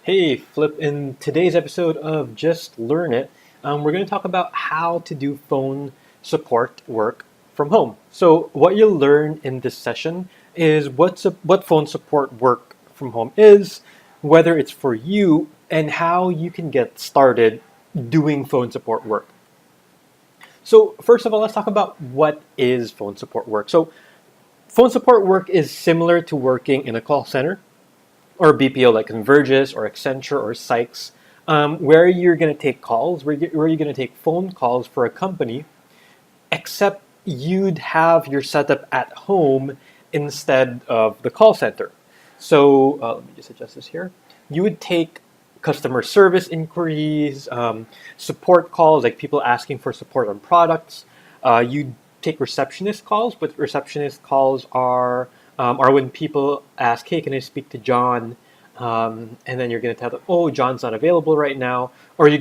Hey, Flip, in today's episode of Jaslearnit, we're going to talk about how to do phone support work from home. So, what you'll learn in this session is what phone support work from home is, whether it's for you, and how you can get started doing phone support work. So, first of all, let's talk about what is phone support work. So, phone support work is similar to working in a call center or BPO like Convergys or Accenture or Sykes, where you're going to take calls, where you're going to take phone calls for a company, except you'd have your setup at home instead of the call center. So let me just adjust this here. You would take customer service inquiries, support calls, like people asking for support on products. You take receptionist calls, but receptionist calls are when people ask, "Hey, can I speak to John?" And then you're going to tell them, "Oh, John's not available right now," or you're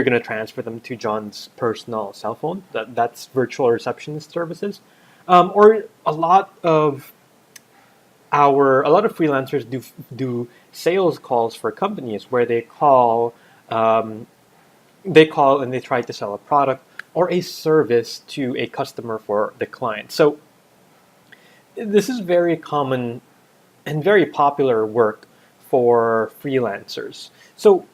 gonna transfer them to John's personal cell phone. That's virtual receptionist services, or a lot of freelancers do sales calls for companies where they call and they try to sell a product or a service to a customer for the client. So this is very common and very popular work for freelancers. So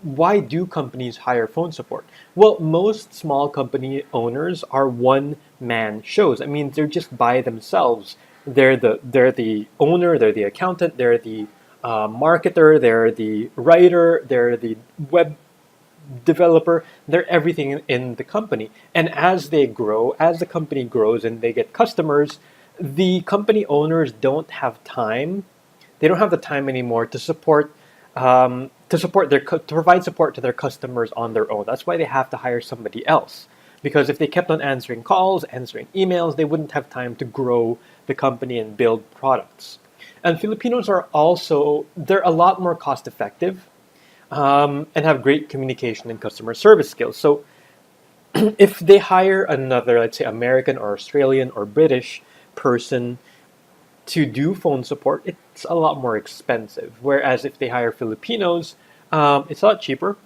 why do companies hire phone support? Well, most small company owners are one-man shows. I mean, they're just by themselves. They're the owner, they're the accountant, they're the marketer, they're the writer, they're the web developer. They're everything in the company. And as they grow, as the company grows and they get customers, the company owners don't have time. They don't have the time anymore to provide support to their customers on their own. That's why they have to hire somebody else. Because if they kept on answering calls, answering emails, they wouldn't have time to grow the company and build products. And Filipinos they're a lot more cost effective and have great communication and customer service skills. So if they hire another, let's say American or Australian or British person to do phone support, it's a lot more expensive. Whereas if they hire Filipinos, it's a lot cheaper.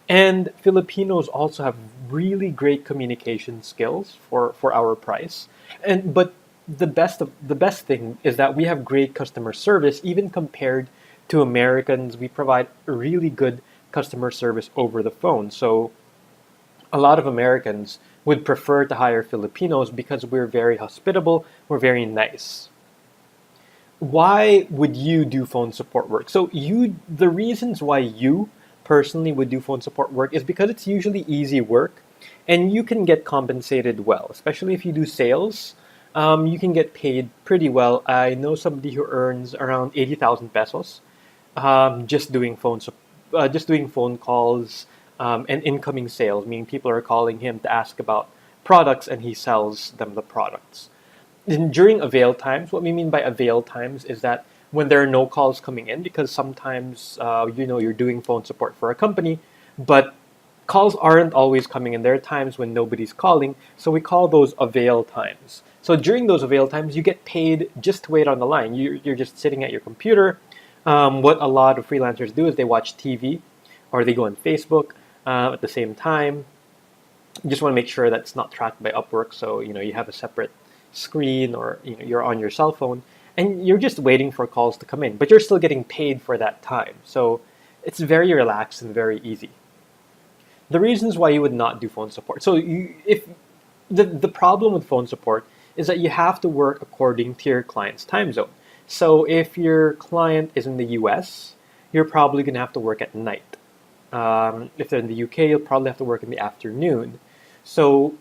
And Filipinos also have really great communication skills for our price. But the best thing is that we have great customer service, even compared to Americans. We provide really good customer service over the phone. So a lot of Americans would prefer to hire Filipinos because we're very hospitable, we're very nice. Why would you do phone support work? The reasons why you personally would do phone support work is because it's usually easy work and you can get compensated well, especially if you do sales. You can get paid pretty well. I know somebody who earns around 80,000 pesos just doing phone calls and incoming sales, meaning people are calling him to ask about products and he sells them the products. During avail times, what we mean by avail times is that when there are no calls coming in, because sometimes you're doing phone support for a company, but calls aren't always coming in. There are times when nobody's calling, so we call those avail times. So during those avail times, you get paid just to wait on the line. You're just sitting at your computer. What a lot of freelancers do is they watch TV or they go on Facebook at the same time. You just want to make sure that's not tracked by Upwork, so you have a separate screen, or you're on your cell phone and you're just waiting for calls to come in, but you're still getting paid for that time. So it's very relaxed and very easy. The reasons why you would not do phone support. So if the problem with phone support is that you have to work according to your client's time zone. So if your client is in the US, you're probably going to have to work at night. If they're in the UK, you'll probably have to work in the afternoon. So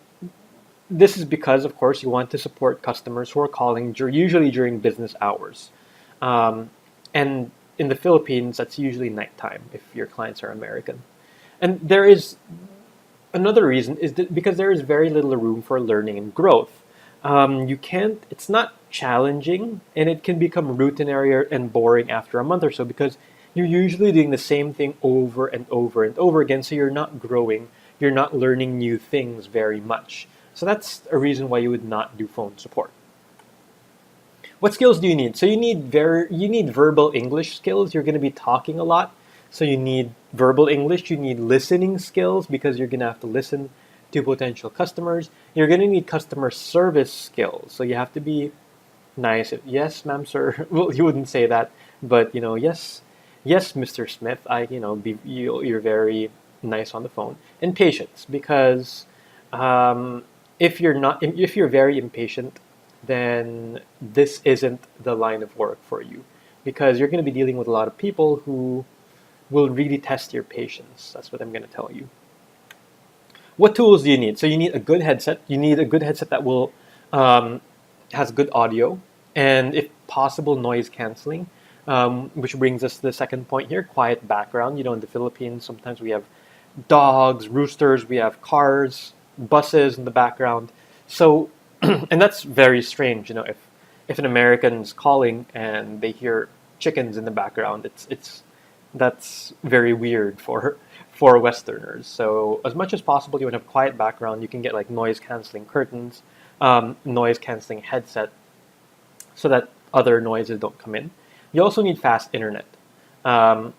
this is because, of course, you want to support customers who are calling usually during business hours. And in the Philippines, that's usually nighttime if your clients are American. And there is another reason is that because there is very little room for learning and growth. It's not challenging, and it can become routinary and boring after a month or so because you're usually doing the same thing over and over and over again. So you're not growing, you're not learning new things very much. So that's a reason why you would not do phone support. What skills do you need? So you need verbal English skills. You're going to be talking a lot. So you need verbal English, you need listening skills because you're going to have to listen to potential customers. You're going to need customer service skills. So you have to be nice. Yes, ma'am, sir. Well, you wouldn't say that, but yes, yes, Mr. Smith. You're very nice on the phone. And patience, because if you're very impatient, then this isn't the line of work for you, because you're going to be dealing with a lot of people who will really test your patience. That's what I'm going to tell you. What tools do you need? So you need a good headset. You need a good headset that will has good audio and, if possible, noise canceling. Which brings us to the second point here: quiet background. In the Philippines, sometimes we have dogs, roosters, we have cars, buses in the background. So, and that's very strange. If an American's calling and they hear chickens in the background, it's that's very weird for Westerners. So as much as possible, you want to have quiet background. You can get like noise canceling curtains, noise canceling headset, so that other noises don't come in. You also need fast internet. Um,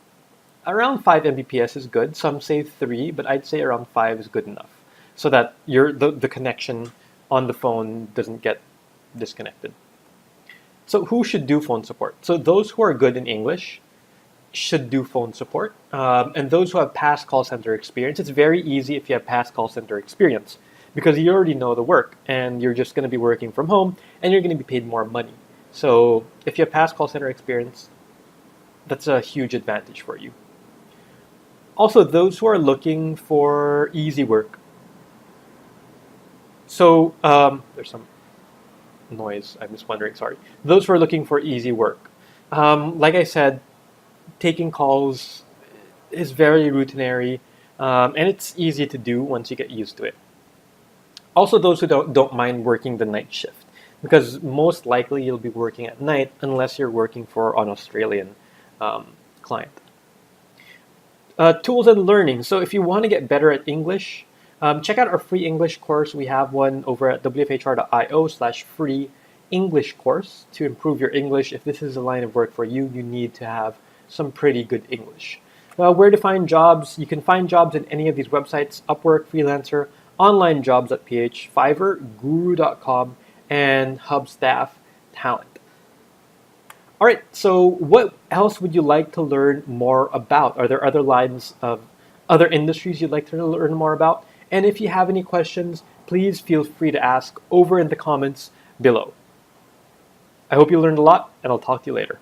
Around 5 Mbps is good. Some say 3, but I'd say around 5 is good enough, so that the connection on the phone doesn't get disconnected. So who should do phone support? So those who are good in English should do phone support, and those who have past call center experience. It's very easy if you have past call center experience, because you already know the work and you're just going to be working from home and you're going to be paid more money. So if you have past call center experience, that's a huge advantage for you. Also, those who are looking for easy work. So there's some noise. I'm just wondering. Sorry. Those who are looking for easy work. Like I said, taking calls is very routinary, and it's easy to do once you get used to it. Also, those who don't mind working the night shift, because most likely you'll be working at night unless you're working for an Australian client. Tools and learning. So if you want to get better at English, check out our free English course. We have one over at wfhr.io/free English course to improve your English. If this is a line of work for you, you need to have some pretty good English. Where to find jobs? You can find jobs in any of these websites: Upwork, Freelancer, Online Jobs.ph, Fiverr, Guru.com, and Hubstaff Talent. All right, so what else would you like to learn more about? Are there other lines of other industries you'd like to learn more about? And if you have any questions, please feel free to ask over in the comments below. I hope you learned a lot, and I'll talk to you later.